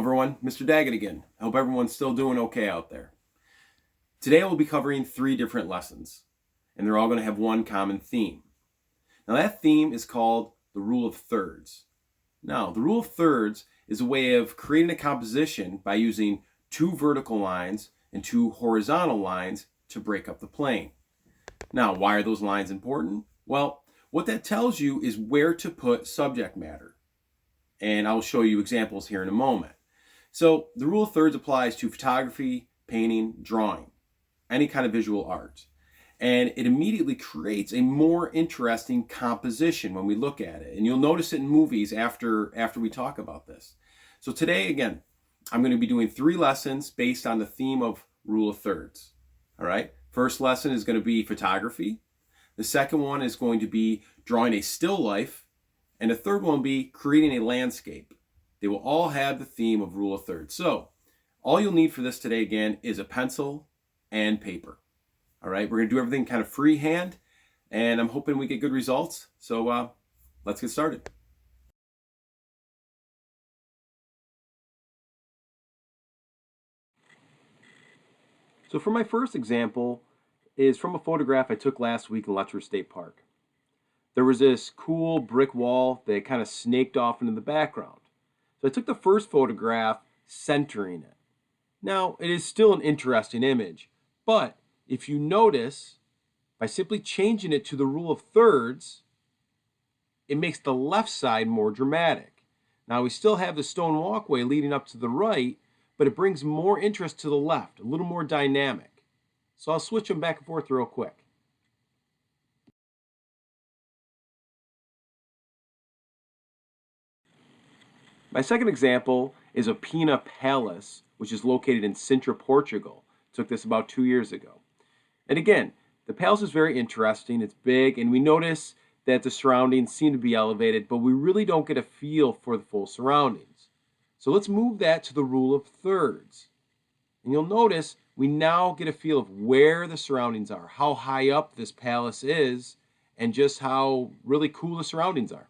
everyone, Mr. Daggett again. I hope everyone's still doing okay out there. Today I will be covering 3 different lessons, and they're all going to have one common theme. Now that theme is called the rule of thirds. Now, the rule of thirds is a way of creating a composition by using 2 vertical lines and 2 horizontal lines to break up the plane. Now, why are those lines important? Well, what that tells you is where to put subject matter. And I'll show you examples here in a moment. So the rule of thirds applies to photography, painting, drawing, any kind of visual art. And it immediately creates a more interesting composition when we look at it. And you'll notice it in movies after we talk about this. So today, again, I'm going to be doing 3 lessons based on the theme of rule of thirds. All right. First lesson is going to be photography. The second one is going to be drawing a still life. And the third one will be creating a landscape. They will all have the theme of rule of thirds. So all you'll need for this today, again, is a pencil and paper. All right, we're going to do everything kind of freehand, and I'm hoping we get good results. So let's get started. So for my first example is from a photograph I took last week in Letcher State Park. There was this cool brick wall that kind of snaked off into the background. So I took the first photograph centering it. Now, it is still an interesting image, but if you notice, by simply changing it to the rule of thirds, it makes the left side more dramatic. Now, we still have the stone walkway leading up to the right, but it brings more interest to the left, a little more dynamic. So I'll switch them back and forth real quick. My second example is a Pina Palace, which is located in Sintra, Portugal. Took this about 2 years ago. And again, the palace is very interesting. It's big, and we notice that the surroundings seem to be elevated, but we really don't get a feel for the full surroundings. So let's move that to the rule of thirds. And you'll notice we now get a feel of where the surroundings are, how high up this palace is, and just how really cool the surroundings are.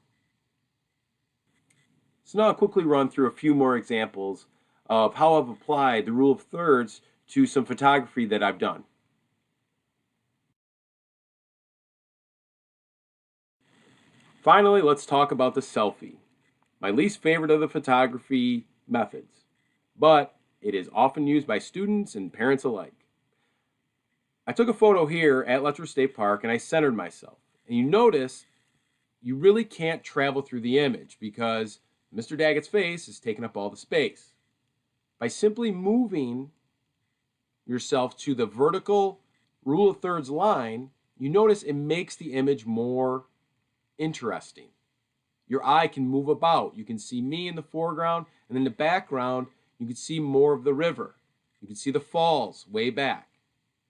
So now I'll quickly run through a few more examples of how I've applied the rule of thirds to some photography that I've done. Finally, let's talk about the selfie, my least favorite of the photography methods, but it is often used by students and parents alike. I took a photo here at Letcher State Park and I centered myself. And you notice you really can't travel through the image because Mr. Daggett's face is taking up all the space. By simply moving yourself to the vertical rule of thirds line, you notice it makes the image more interesting. Your eye can move about. You can see me in the foreground, and in the background, you can see more of the river. You can see the falls way back.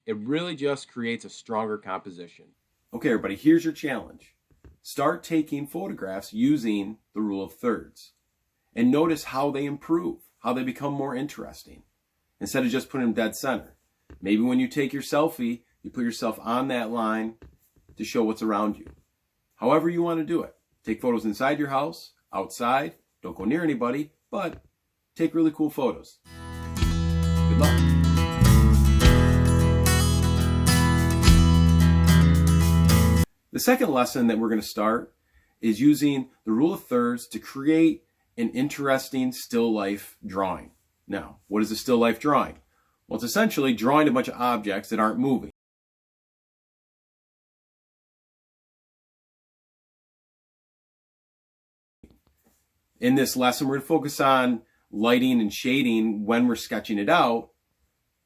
It really just creates a stronger composition. Okay, everybody, here's your challenge. Start taking photographs using the rule of thirds and notice how they improve, how they become more interesting instead of just putting them dead center. Maybe when you take your selfie, you put yourself on that line to show what's around you. However you want to do it. Take photos inside your house, outside, don't go near anybody, but take really cool photos. Good luck. The second lesson that we're going to start is using the rule of thirds to create an interesting still life drawing. Now, what is a still life drawing? Well, it's essentially drawing a bunch of objects that aren't moving. In this lesson, we're going to focus on lighting and shading when we're sketching it out,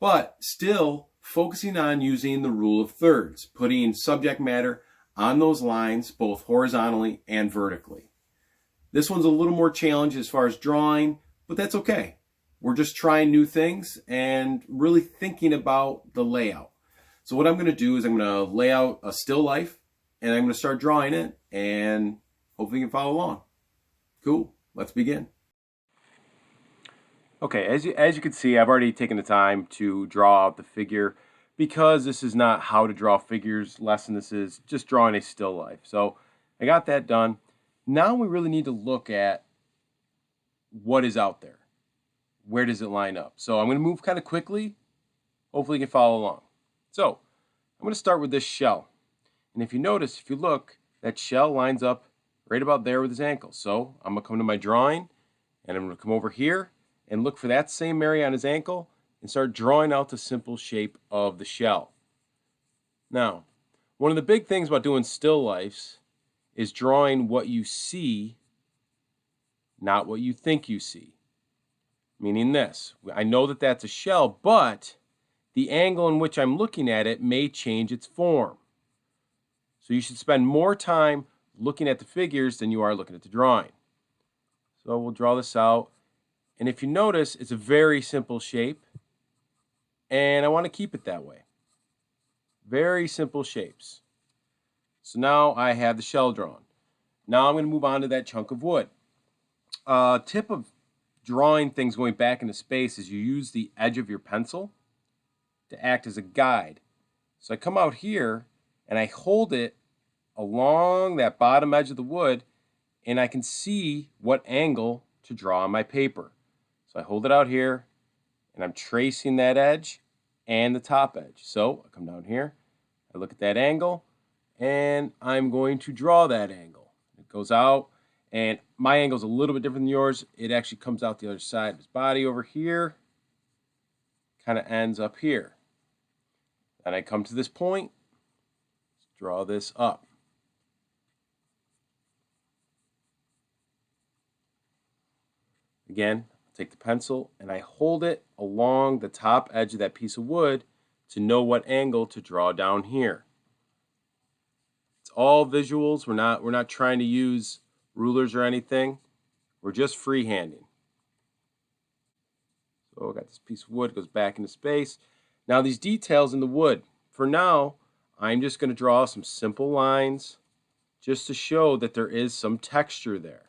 but still focusing on using the rule of thirds, putting subject matter on those lines, both horizontally and vertically. This one's a little more challenging as far as drawing, but that's okay. We're just trying new things and really thinking about the layout. So what I'm going to do is I'm going to lay out a still life, and I'm going to start drawing it, and hopefully you can follow along. Cool. Let's begin. Okay, as you can see, I've already taken the time to draw out the figure because this is not how to draw figures lesson. This is just drawing a still life. So I got that done. Now we really need to look at what is out there. where does it line up? So I'm going to move kind of quickly. Hopefully you can follow along. So I'm going to start with this shell. And if you notice, if you look, that shell lines up right about there with his ankle. So I'm going to come to my drawing, and I'm going to come over here and look for that same area on his ankle and start drawing out the simple shape of the shell. Now, one of the big things about doing still lifes is drawing what you see, not what you think you see. Meaning this, I know that that's a shell, but the angle in which I'm looking at it may change its form. So you should spend more time looking at the figures than you are looking at the drawing. So we'll draw this out. And if you notice, it's a very simple shape. And I want to keep it that way. Very simple shapes. So now I have the shell drawn. Now I'm going to move on to that chunk of wood. Tip of drawing things going back into space is you use the edge of your pencil to act as a guide. So I come out here and I hold it along that bottom edge of the wood, and I can see what angle to draw on my paper. So I hold it out here and I'm tracing that edge and the top edge. So I come down here, I look at that angle, and I'm going to draw that angle. It goes out, and my angle is a little bit different than yours. It actually comes out the other side of his body over here, kind of ends up here. Then I come to this point, draw this up. Again, take the pencil and I hold it along the top edge of that piece of wood to know what angle to draw down here. It's all visuals. We're not trying to use rulers or anything. We're just freehanding. So I got this piece of wood, goes back into space. Now these details in the wood, for now, I'm just going to draw some simple lines just to show that there is some texture there.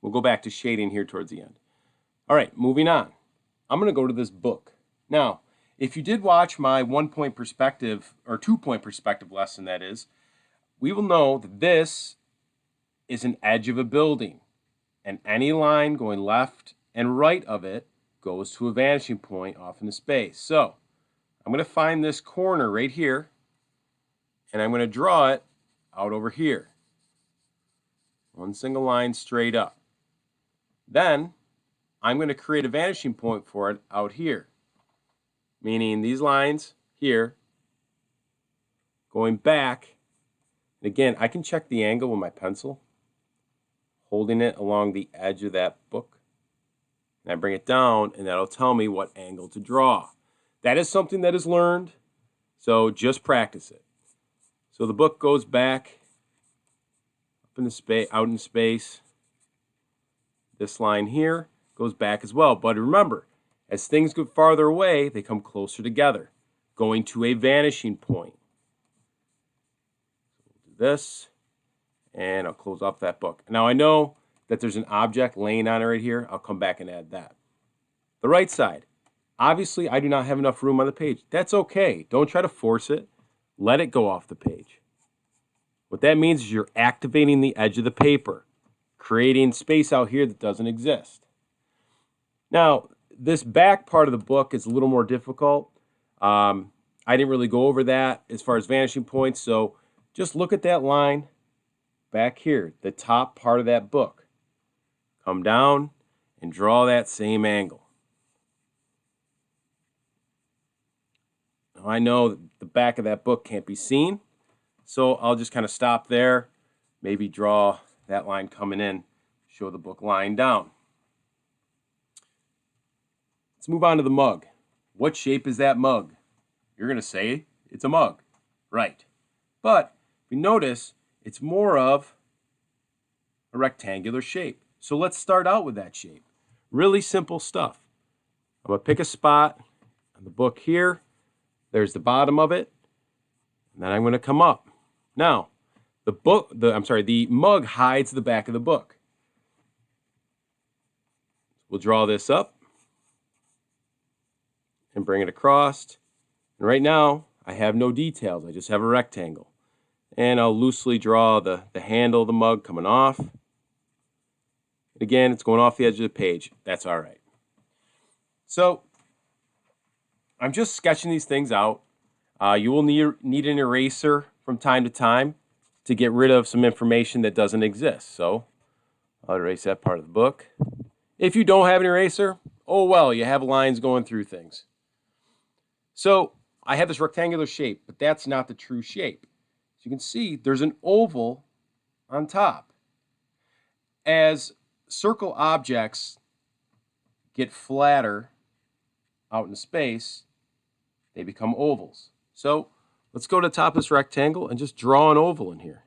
We'll go back to shading here towards the end. All right, moving on. I'm going to go to this book. Now, if you did watch my 1-point perspective, or 2-point perspective lesson, that is, we will know that this is an edge of a building, and any line going left and right of it goes to a vanishing point off into space. So I'm going to find this corner right here, and I'm going to draw it out over here. One single line straight up. Then I'm going to create a vanishing point for it out here, meaning these lines here going back. And again, I can check the angle with my pencil, holding it along the edge of that book. And I bring it down, and that'll tell me what angle to draw. That is something that is learned, so just practice it. So the book goes back up in the space, out in space. This line here goes back as well. But remember, as things go farther away, they come closer together, going to a vanishing point. So we'll do this, and I'll close off that book. Now I know that there's an object laying on it right here. I'll come back and add that. The right side. Obviously, I do not have enough room on the page. That's okay. Don't try to force it. Let it go off the page. What that means is you're activating the edge of the paper, creating space out here that doesn't exist. Now, this back part of the book is a little more difficult. I didn't really go over that as far as vanishing points, so just look at that line back here, the top part of that book. Come down and draw that same angle. Now, I know that the back of that book can't be seen, so I'll just kind of stop there, maybe draw that line coming in, show the book lying down. Let's move on to the mug. What shape is that mug? You're going to say it's a mug. Right. But if you notice, it's more of a rectangular shape. So let's start out with that shape. Really simple stuff. I'm going to pick a spot on the book here. There's the bottom of it. And then I'm going to come up. Now, the mug hides the back of the book. We'll draw this up. and bring it across. And right now, I have no details. I just have a rectangle. And I'll loosely draw the handle of the mug coming off. Again, it's going off the edge of the page. That's all right. So I'm just sketching these things out. You will need an eraser from time to time to get rid of some information that doesn't exist. So I'll erase that part of the book. If you don't have an eraser, oh well, you have lines going through things. So I have this rectangular shape, but that's not the true shape. As you can see, there's an oval on top. As circle objects get flatter out in space, they become ovals. So let's go to the top of this rectangle and just draw an oval in here.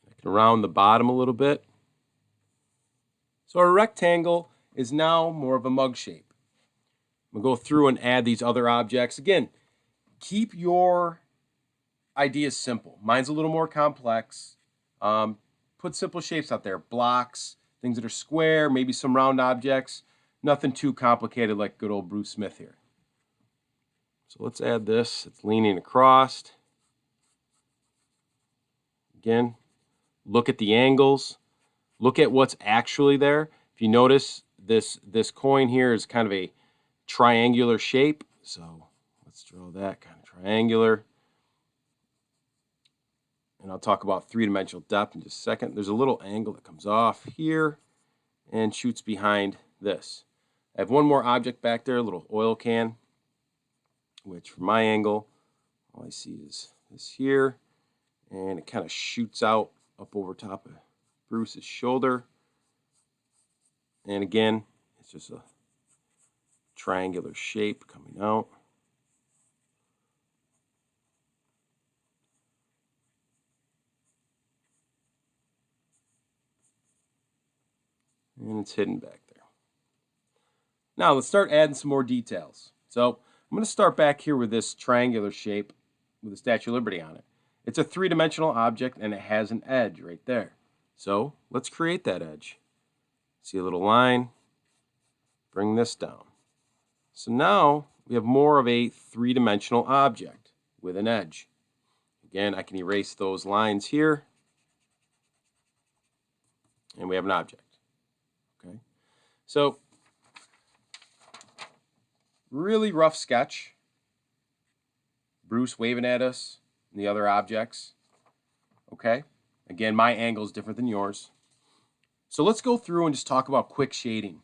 I can round the bottom a little bit. So our rectangle is now more of a mug shape. I'm going to go through and add these other objects. Again, keep your ideas simple. Mine's a little more complex. Put simple shapes out there. Blocks, things that are square, maybe some round objects. Nothing too complicated like good old Bruce Smith here. So let's add this. It's leaning across. Again, look at the angles. Look at what's actually there. If you notice, this coin here is kind of a triangular shape. So let's draw that kind of triangular. And I'll talk about three-dimensional depth in just a second. There's a little angle that comes off here and shoots behind this. I have one more object back there, a little oil can, which from my angle, all I see is this here. And it kind of shoots out up over top of Bruce's shoulder. And again, it's just a triangular shape coming out. And it's hidden back there. Now let's start adding some more details. So I'm going to start back here with this triangular shape with the Statue of Liberty on it. It's a three-dimensional object and it has an edge right there. So let's create that edge. See a little line, bring this down. So now we have more of a three-dimensional object with an edge. Again, I can erase those lines here and we have an object. Okay, so really rough sketch. Bruce waving at us and the other objects. Okay, again, my angle is different than yours. So let's go through and just talk about quick shading.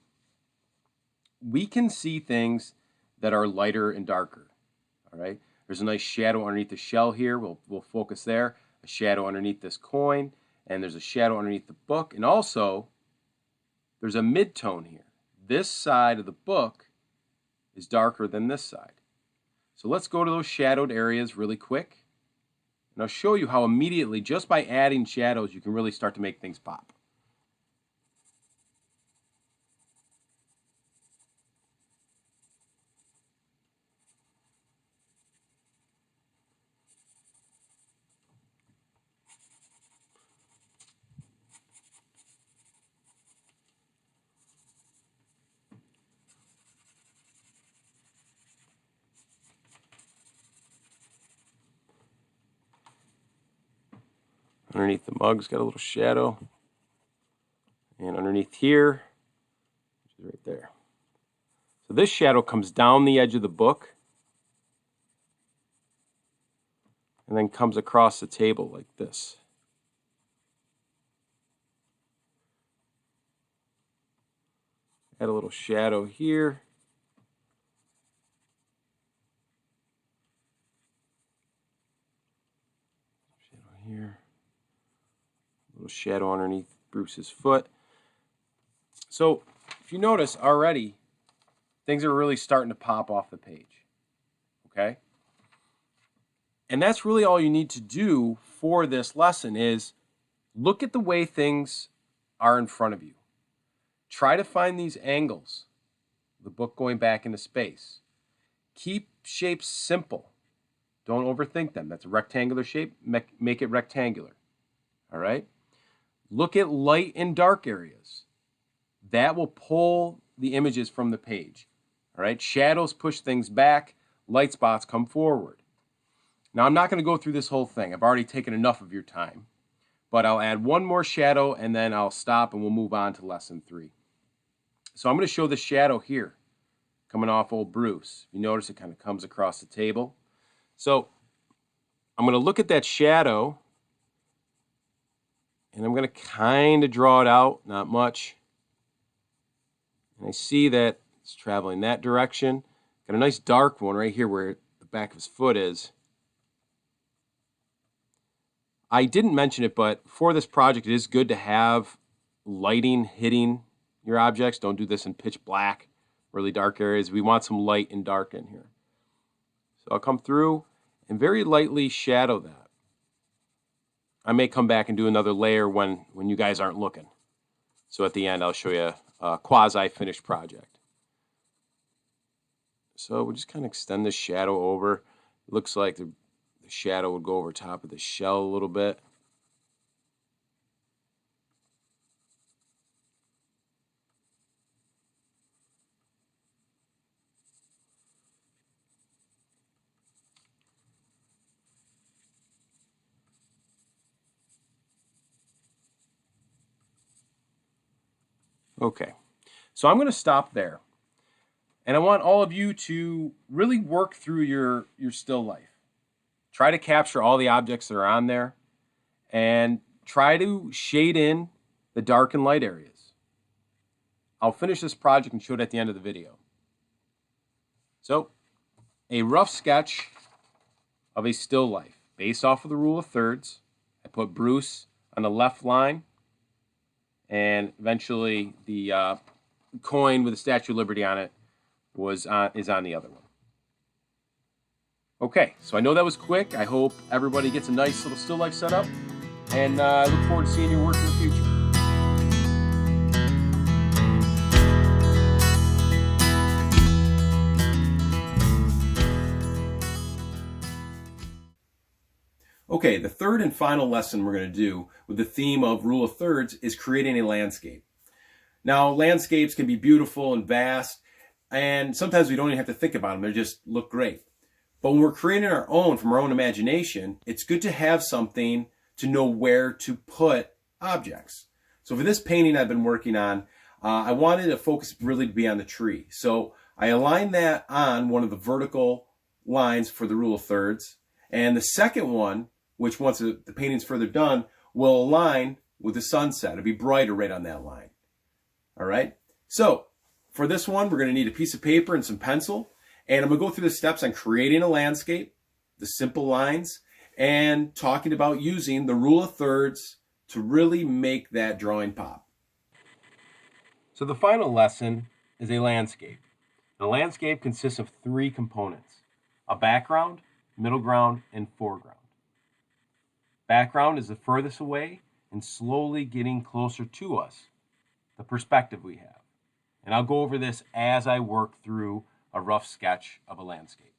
We can see things that are lighter and darker. All right, there's a nice shadow underneath the shell here. We'll focus there. A shadow underneath this coin, and there's a shadow underneath the book, and also there's a mid-tone here. This side of the book is darker than this side. So let's go to those shadowed areas really quick. And I'll show you how immediately, just by adding shadows, you can really start to make things pop. Underneath the mug's got a little shadow. And underneath here, which is right there. So this shadow comes down the edge of the book and then comes across the table like this. Add a little shadow here. Shadow here. A little shadow underneath Bruce's foot. So if you notice already, things are really starting to pop off the page. Okay? And that's really all you need to do for this lesson is look at the way things are in front of you. Try to find these angles. The book going back into space. Keep shapes simple. Don't overthink them. That's a rectangular shape. Make it rectangular. All right. Look at light and dark areas. That will pull the images from the page. All right. Shadows push things back. Light spots come forward. Now, I'm not going to go through this whole thing. I've already taken enough of your time. But I'll add one more shadow, and then I'll stop, and we'll move on to lesson 3. So I'm going to show the shadow here coming off old Bruce. You notice it kind of comes across the table. So I'm going to look at that shadow, and I'm going to kind of draw it out, not much. And I see that it's traveling that direction. Got a nice dark one right here where the back of his foot is. I didn't mention it, but for this project, it is good to have lighting hitting your objects. Don't do this in pitch black, really dark areas. We want some light and dark in here. So I'll come through and very lightly shadow that. I may come back and do another layer when you guys aren't looking. So at the end, I'll show you a quasi-finished project. So we'll just kind of extend the shadow over. It looks like the shadow would go over top of the shell a little bit. Okay, so I'm going to stop there. And I want all of you to really work through your still life. Try to capture all the objects that are on there and try to shade in the dark and light areas. I'll finish this project and show it at the end of the video. So, a rough sketch of a still life based off of the rule of thirds. I put Bruce on the left line, and eventually the coin with the Statue of Liberty on it is on the other one. Okay, so I know that was quick. I hope everybody gets a nice little still life setup, and I look forward to seeing your work in the future. Okay, the third and final lesson we're going to do with the theme of rule of thirds is creating a landscape. Now, landscapes can be beautiful and vast, and sometimes we don't even have to think about them. They just look great. But when we're creating our own from our own imagination, it's good to have something to know where to put objects. So for this painting I've been working on, I wanted to focus really to be on the tree. So I aligned that on one of the vertical lines for the rule of thirds. And the second one, which once the painting's further done, will align with the sunset. It'll be brighter right on that line. All right. So for this one, we're going to need a piece of paper and some pencil. And I'm going to go through the steps on creating a landscape, the simple lines, and talking about using the rule of thirds to really make that drawing pop. So the final lesson is a landscape. The landscape consists of 3 components: a background, middle ground, and foreground. Background is the furthest away and slowly getting closer to us, the perspective we have. And I'll go over this as I work through a rough sketch of a landscape.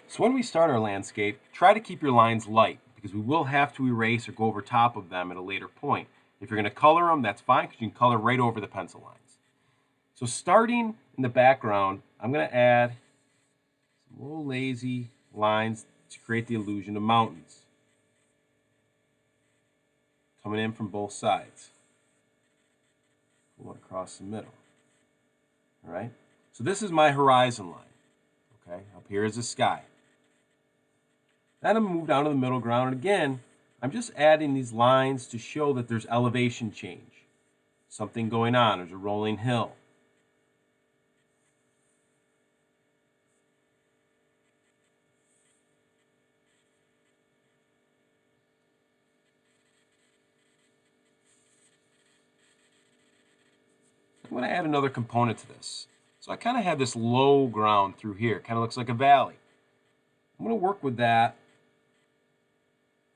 So when we start our landscape, try to keep your lines light because we will have to erase or go over top of them at a later point. If you're going to color them, that's fine because you can color right over the pencil lines. So starting in the background, I'm going to add some little lazy lines to create the illusion of mountains coming in from both sides. Pull it across the middle. All right, so this is my horizon line. Okay, up here is the sky. Then I'm going to move down to the middle ground, and again, I'm just adding these lines to show that there's elevation change. Something going on, there's a rolling hill. I'm going to add another component to this. So I kind of have this low ground through here. It kind of looks like a valley. I'm going to work with that.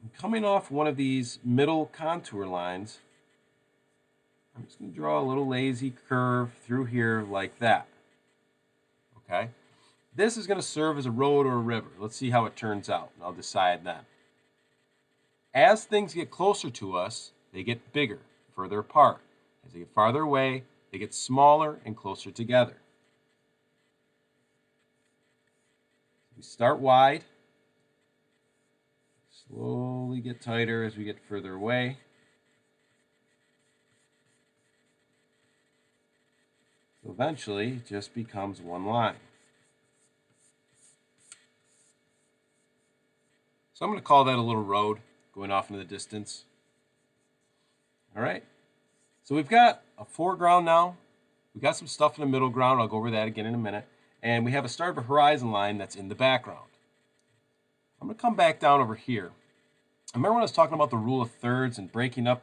I'm coming off one of these middle contour lines. I'm just going to draw a little lazy curve through here like that. Okay? This is going to serve as a road or a river. Let's see how it turns out, and I'll decide then. as things get closer to us, they get bigger, further apart. As they get farther away, they get smaller and closer together. We start wide, slowly get tighter as we get further away. So eventually, it just becomes one line. So I'm going to call that a little road going off into the distance. All right. So we've got a foreground now. We've got some stuff in the middle ground. I'll go over that again in a minute. And we have a start of a horizon line that's in the background. I'm going to come back down over here. Remember when I was talking about the rule of thirds and breaking up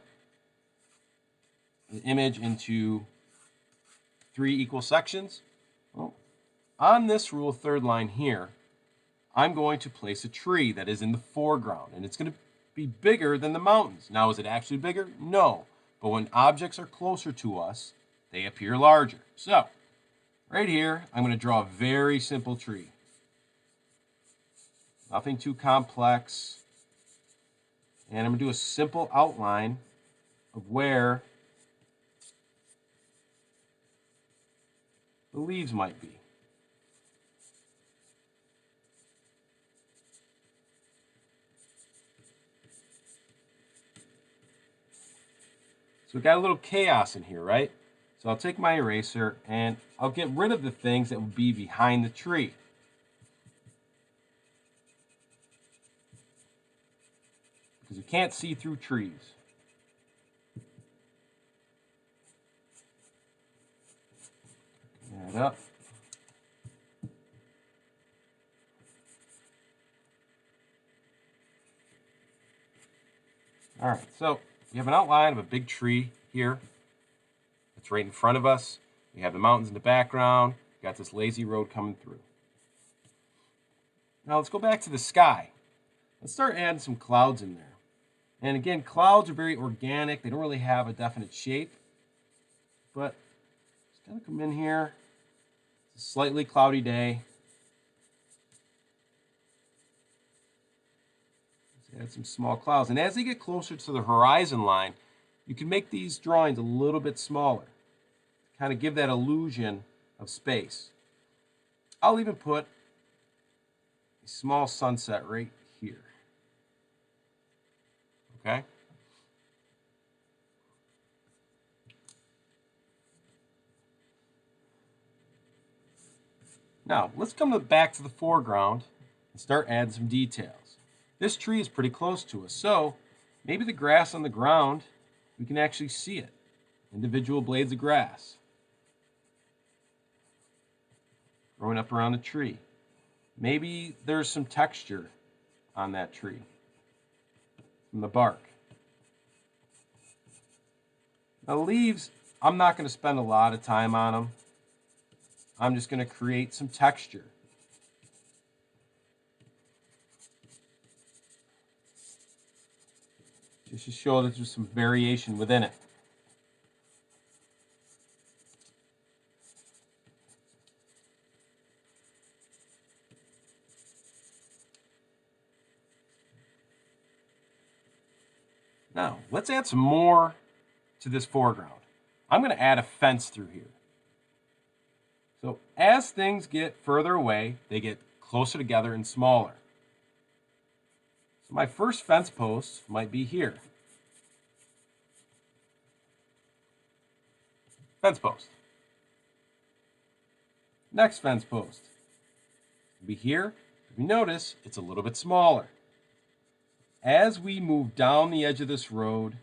the image into 3 equal sections? Well, on this rule of third line here, I'm going to place a tree that is in the foreground, and it's going to be bigger than the mountains. Now, is it actually bigger? No. But when objects are closer to us, they appear larger. So, right here, I'm going to draw a very simple tree. Nothing too complex. And I'm going to do a simple outline of where the leaves might be. So we've got a little chaos in here, right? So I'll take my eraser and I'll get rid of the things that would be behind the tree. Because you can't see through trees. That up. All right, so we have an outline of a big tree here. It's right in front of us. We have the mountains in the background. We've got this lazy road coming through. Now let's go back to the sky. Let's start adding some clouds in there. And again, clouds are very organic. They don't really have a definite shape. But just kind of come in here. It's a slightly cloudy day. Let's add some small clouds. And as they get closer to the horizon line, you can make these drawings a little bit smaller. Kind of give that illusion of space. I'll even put a small sunset right here. Okay? Now, let's come back to the foreground and start adding some details. This tree is pretty close to us, so maybe the grass on the ground, we can actually see it. Individual blades of grass growing up around the tree. Maybe there's some texture on that tree from the bark. Now, leaves, I'm not going to spend a lot of time on them. I'm just going to create some texture. Just to show that there's some variation within it. Now, let's add some more to this foreground. I'm going to add a fence through here. So as things get further away, they get closer together and smaller. So my first fence post might be here. Fence post. Next fence post will be here. If you notice, it's a little bit smaller. As we move down the edge of this road,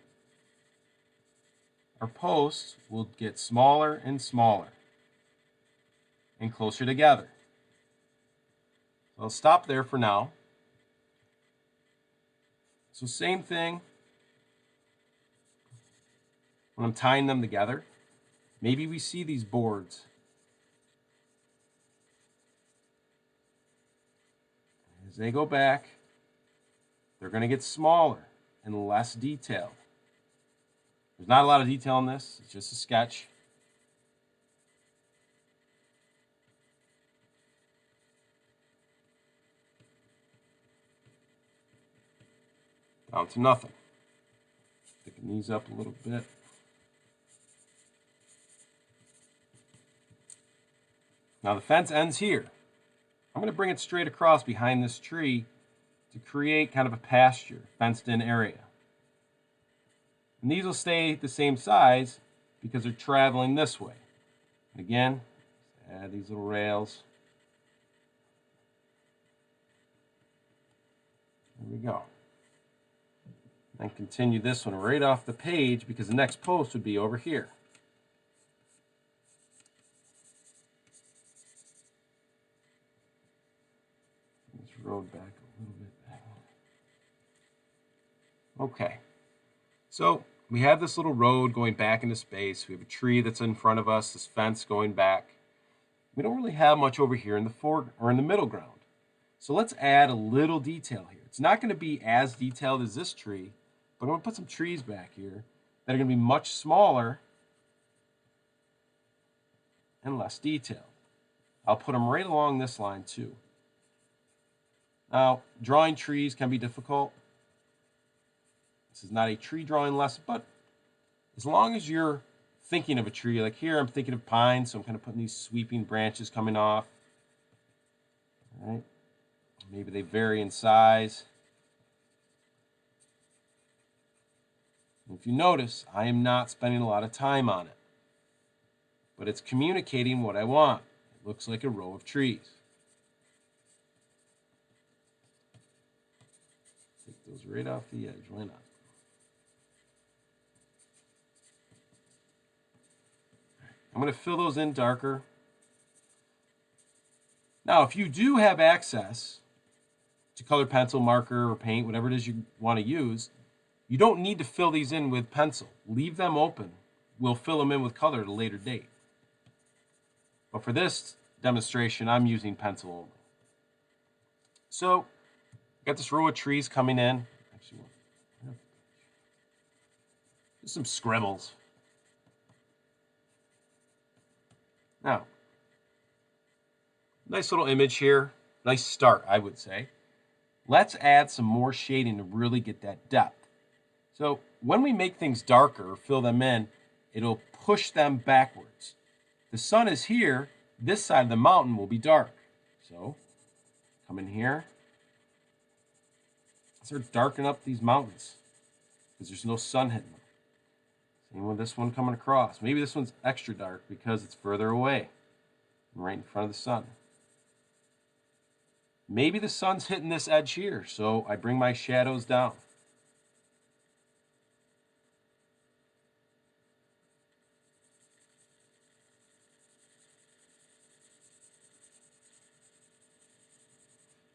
our posts will get smaller and smaller and closer together. So I'll stop there for now. So same thing when I'm tying them together. Maybe we see these boards. As they go back, they're going to get smaller and less detailed. There's not a lot of detail in this. It's just a sketch. Down to nothing. Thicken these up a little bit. Now the fence ends here. I'm going to bring it straight across behind this tree to create kind of a pasture, fenced-in area. And these will stay the same size because they're traveling this way. And again, add these little rails. There we go. And continue this one right off the page because the next post would be over here. This road back a little bit back. Okay. So we have this little road going back into space. We have a tree that's in front of us, this fence going back. We don't really have much over here in the or in the middle ground. So let's add a little detail here. It's not going to be as detailed as this tree, but I'm going to put some trees back here that are going to be much smaller and less detailed. I'll put them right along this line too. Now, drawing trees can be difficult. This is not a tree drawing lesson, but as long as you're thinking of a tree, like here I'm thinking of pine, so I'm kind of putting these sweeping branches coming off. All right. Maybe they vary in size. If you notice, I am not spending a lot of time on it, but it's communicating what I want. It looks like a row of trees. Take those right off the edge, why not? I'm going to fill those in darker. Now, if you do have access to color pencil, marker, or paint, whatever it is you want to use, you don't need to fill these in with pencil. Leave them open. We'll fill them in with color at a later date. But for this demonstration, I'm using pencil only. So, got this row of trees coming in. Actually, just some scribbles. Now, nice little image here. Nice start, I would say. Let's add some more shading to really get that depth. So when we make things darker or fill them in, it'll push them backwards. The sun is here. This side of the mountain will be dark. So come in here. Start darkening up these mountains because there's no sun hitting them. Same with this one coming across. Maybe this one's extra dark because it's further away, right in front of the sun. Maybe the sun's hitting this edge here, so I bring my shadows down.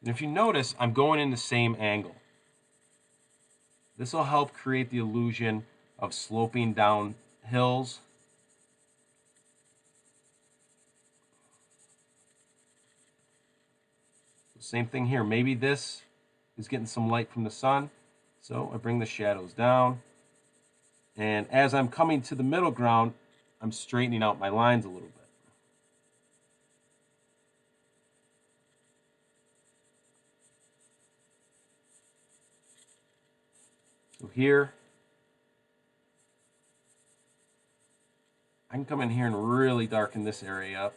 And if you notice, I'm going in the same angle. This will help create the illusion of sloping down hills. Same thing here. Maybe this is getting some light from the sun, so I bring the shadows down. And as I'm coming to the middle ground, I'm straightening out my lines a little bit. So here, I can come in here and really darken this area up.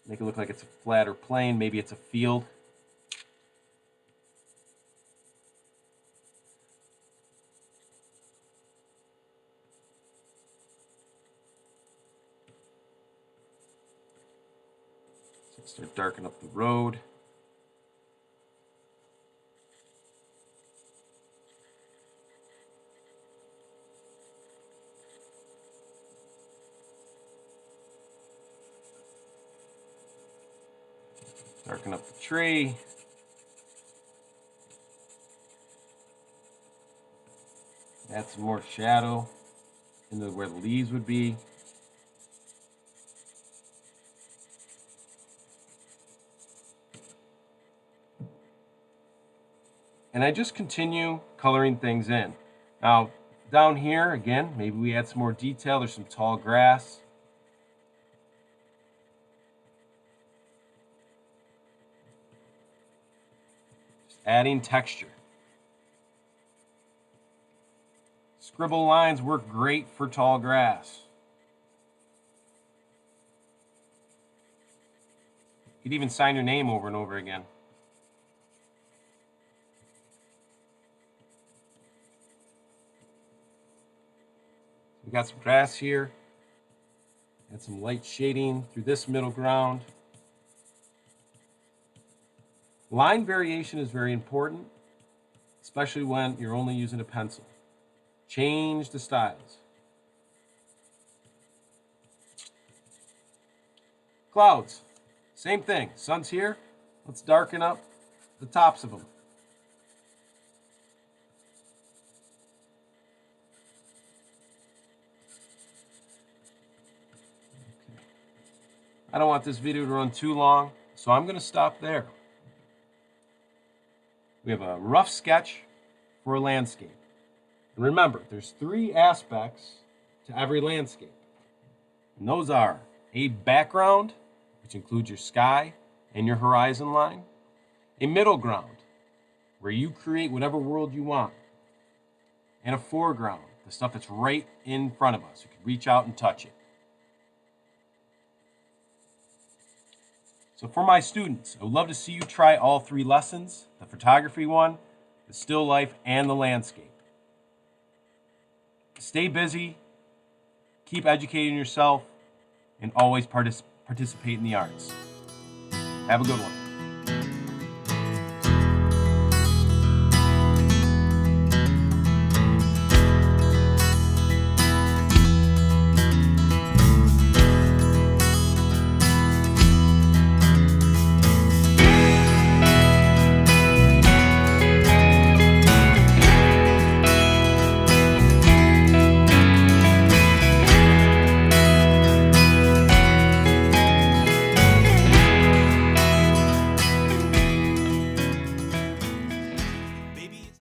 Make it look like it's a flat or plain. Maybe it's a field. So start darkening up the road. Darken up the tree. Add some more shadow into where the leaves would be. And I just continue coloring things in. Now, down here, again, maybe we add some more detail. There's some tall grass. adding texture. Scribble lines work great for tall grass. You could even sign your name over and over again. We got some grass here. Add some light shading through this middle ground. Line variation is very important, especially when you're only using a pencil. Change the styles. Clouds, same thing. Sun's here. Let's darken up the tops of them. Okay. I don't want this video to run too long, so I'm going to stop there. We have a rough sketch for a landscape. And remember, there's 3 aspects to every landscape. And those are a background, which includes your sky and your horizon line, a middle ground, where you create whatever world you want, and a foreground, the stuff that's right in front of us. You can reach out and touch it. So for my students, I would love to see you try all 3 lessons, the photography one, the still life, and the landscape. Stay busy, keep educating yourself, and always participate in the arts. Have a good one.